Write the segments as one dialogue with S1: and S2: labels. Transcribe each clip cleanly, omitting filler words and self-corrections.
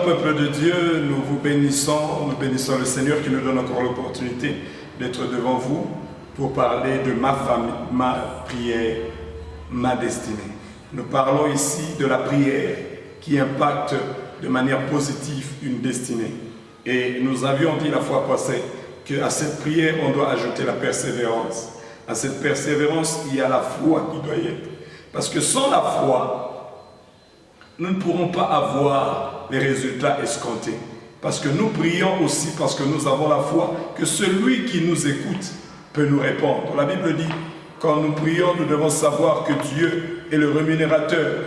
S1: peuple de Dieu, nous vous bénissons le Seigneur qui nous donne encore l'opportunité d'être devant vous pour parler de ma famille, ma prière, ma destinée. Nous parlons ici de la prière qui impacte de manière positive une destinée. Et nous avions dit la fois passée qu'à cette prière, on doit ajouter la persévérance. À cette persévérance, il y a la foi qui doit y être. Parce que sans la foi, nous ne pourrons pas avoir les résultats escomptés. Parce que nous prions aussi parce que nous avons la foi que celui qui nous écoute peut nous répondre. La Bible dit, quand nous prions, nous devons savoir que Dieu est le rémunérateur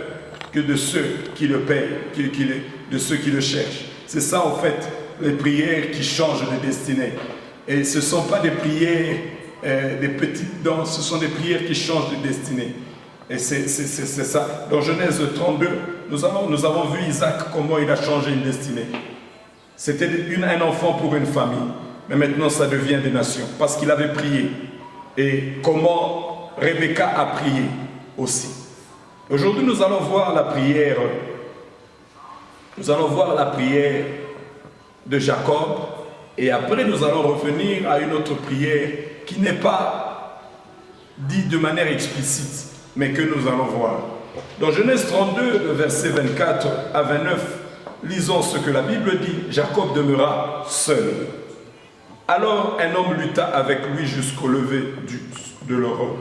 S1: que de ceux qui le payent, de ceux qui le cherchent. C'est ça en fait, les prières qui changent de destinée. Et ce ne sont pas des prières, des petites danses, ce sont des prières qui changent de destinée. Et c'est ça. Dans Genèse 32, nous avons vu Isaac, comment il a changé une destinée. C'était un enfant pour une famille, mais maintenant ça devient des nations, parce qu'il avait prié. Et comment Rebecca a prié aussi. Aujourd'hui, nous allons voir la prière. Nous allons voir la prière de Jacob. Et après, nous allons revenir à une autre prière qui n'est pas dite de manière explicite, mais que nous allons voir. Dans Genèse 32, versets 24 à 29, lisons ce que la Bible dit. Jacob demeura seul. Alors un homme lutta avec lui jusqu'au lever de l'aurore.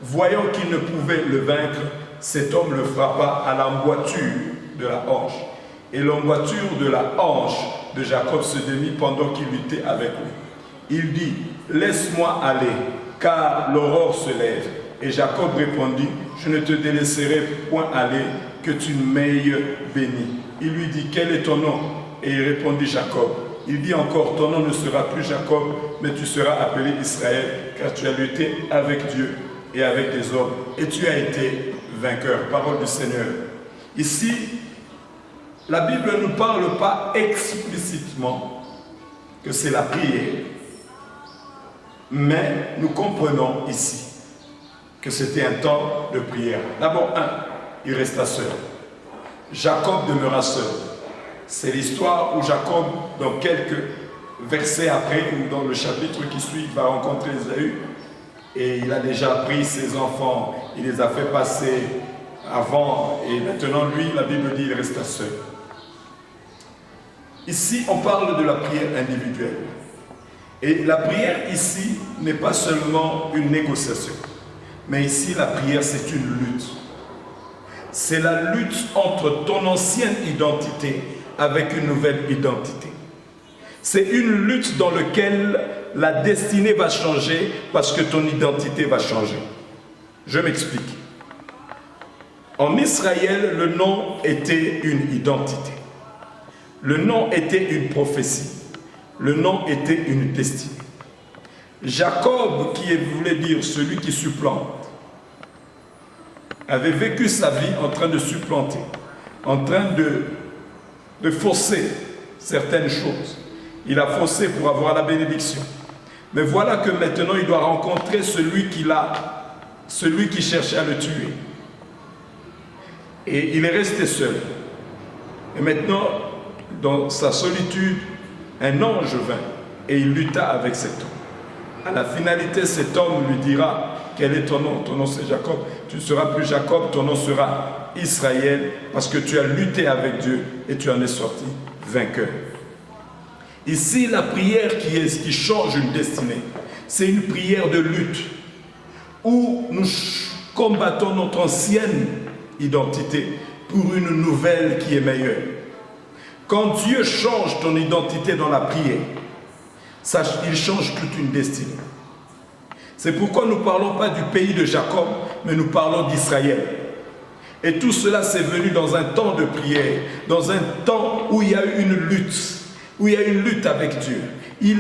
S1: Voyant qu'il ne pouvait le vaincre, cet homme le frappa à l'emboîture de la hanche. Et l'emboîture de la hanche de Jacob se démit pendant qu'il luttait avec lui. Il dit, « Laisse-moi aller, car l'aurore se lève. » Et Jacob répondit, « Je ne te délaisserai point aller, que tu m'aies béni. » Il lui dit, « Quel est ton nom ?» Et il répondit, « Jacob. » Il dit encore, « Ton nom ne sera plus Jacob, mais tu seras appelé Israël, car tu as lutté avec Dieu et avec des hommes, et tu as été vainqueur. » Parole du Seigneur. Ici, la Bible ne nous parle pas explicitement que c'est la prière, mais nous comprenons ici que c'était un temps de prière. D'abord, il resta seul. Jacob demeura seul. C'est l'histoire où Jacob, dans quelques versets après, ou dans le chapitre qui suit, va rencontrer Ésaü. Et il a déjà pris ses enfants, il les a fait passer avant, et maintenant lui, la Bible dit, il resta seul. Ici, on parle de la prière individuelle. Et la prière ici n'est pas seulement une négociation, mais ici, la prière, c'est une lutte. C'est la lutte entre ton ancienne identité avec une nouvelle identité. C'est une lutte dans laquelle la destinée va changer parce que ton identité va changer. Je m'explique. En Israël, le nom était une identité. Le nom était une prophétie. Le nom était une destinée. Jacob, qui voulait dire celui qui supplante, avait vécu sa vie en train de supplanter, en train de fausser certaines choses. Il a faussé pour avoir la bénédiction. Mais voilà que maintenant il doit rencontrer celui qui cherchait à le tuer. Et il est resté seul. Et maintenant, dans sa solitude, un ange vint et il lutta avec cet homme. À la finalité, cet homme lui dira, quel est ton nom? Ton nom c'est Jacob. Tu ne seras plus Jacob, ton nom sera Israël, parce que tu as lutté avec Dieu et tu en es sorti vainqueur. Ici, la prière qui change une destinée, c'est une prière de lutte, où nous combattons notre ancienne identité pour une nouvelle qui est meilleure. Quand Dieu change ton identité dans la prière, il change toute une destinée. C'est pourquoi nous ne parlons pas du pays de Jacob, mais nous parlons d'Israël. Et tout cela, c'est venu dans un temps de prière, dans un temps où il y a eu une lutte, avec Dieu.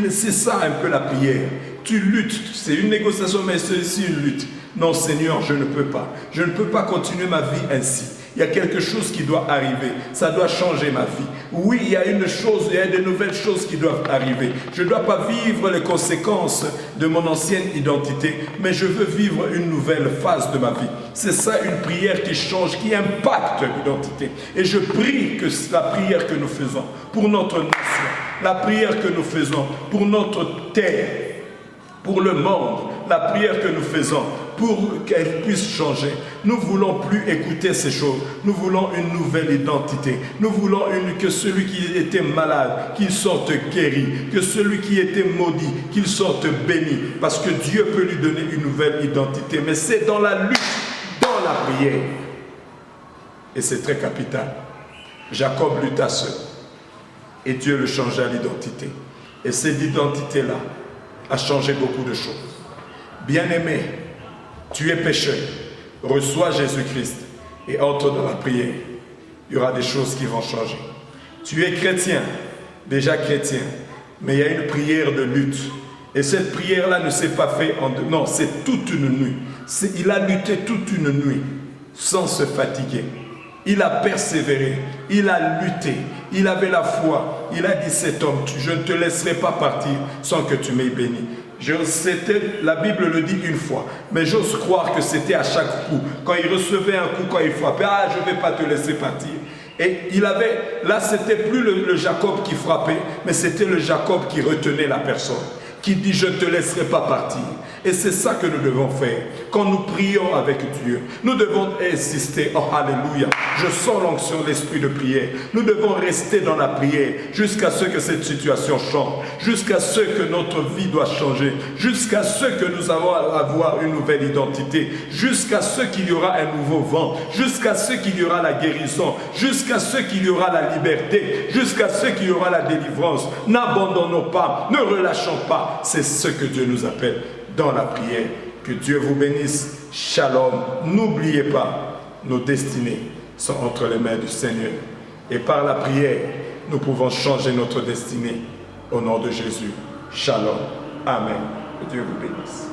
S1: C'est ça un peu la prière. Tu luttes, c'est une négociation, mais c'est aussi une lutte. Non Seigneur, je ne peux pas. Je ne peux pas continuer ma vie ainsi. Il y a quelque chose qui doit arriver. Ça doit changer ma vie. Oui, il y a de nouvelles choses qui doivent arriver. Je ne dois pas vivre les conséquences de mon ancienne identité, mais je veux vivre une nouvelle phase de ma vie. C'est ça une prière qui change, qui impacte l'identité. Et je prie que la prière que nous faisons pour notre nation, la prière que nous faisons pour notre terre, pour le monde, la prière que nous faisons pour qu'elle puisse changer. Nous ne voulons plus écouter ces choses. Nous voulons une nouvelle identité. Nous voulons que celui qui était malade, qu'il sorte guéri. Que celui qui était maudit, qu'il sorte béni. Parce que Dieu peut lui donner une nouvelle identité. Mais c'est dans la lutte, dans la prière. Et c'est très capital. Jacob lutta seul. Et Dieu le changea l'identité. Et cette identité-là a changé beaucoup de choses. Bien-aimé, tu es pécheur, reçois Jésus-Christ et entre dans la prière. Il y aura des choses qui vont changer. Tu es chrétien, déjà chrétien, mais il y a une prière de lutte. Et cette prière-là ne s'est pas faite en deux. Non, c'est toute une nuit. Il a lutté toute une nuit sans se fatiguer. Il a persévéré, il a lutté, il avait la foi. Il a dit, cet homme, je ne te laisserai pas partir sans que tu m'aies béni. La Bible le dit une fois, mais j'ose croire que c'était à chaque coup. Quand il recevait un coup, quand il frappait, ah, je ne vais pas te laisser partir. Et là, c'était plus le Jacob qui frappait, mais c'était le Jacob qui retenait la personne, qui dit, je ne te laisserai pas partir. Et c'est ça que nous devons faire. Quand nous prions avec Dieu, nous devons insister. Oh, alléluia. Je sens l'onction de l'esprit de prière. Nous devons rester dans la prière jusqu'à ce que cette situation change. Jusqu'à ce que notre vie doit changer. Jusqu'à ce que nous allons avoir une nouvelle identité. Jusqu'à ce qu'il y aura un nouveau vent. Jusqu'à ce qu'il y aura la guérison. Jusqu'à ce qu'il y aura la liberté. Jusqu'à ce qu'il y aura la délivrance. N'abandonnons pas. Ne relâchons pas. C'est ce que Dieu nous appelle dans la prière. Que Dieu vous bénisse. Shalom. N'oubliez pas, nos destinées sont entre les mains du Seigneur. Et par la prière, nous pouvons changer notre destinée. Au nom de Jésus. Shalom. Amen. Que Dieu vous bénisse.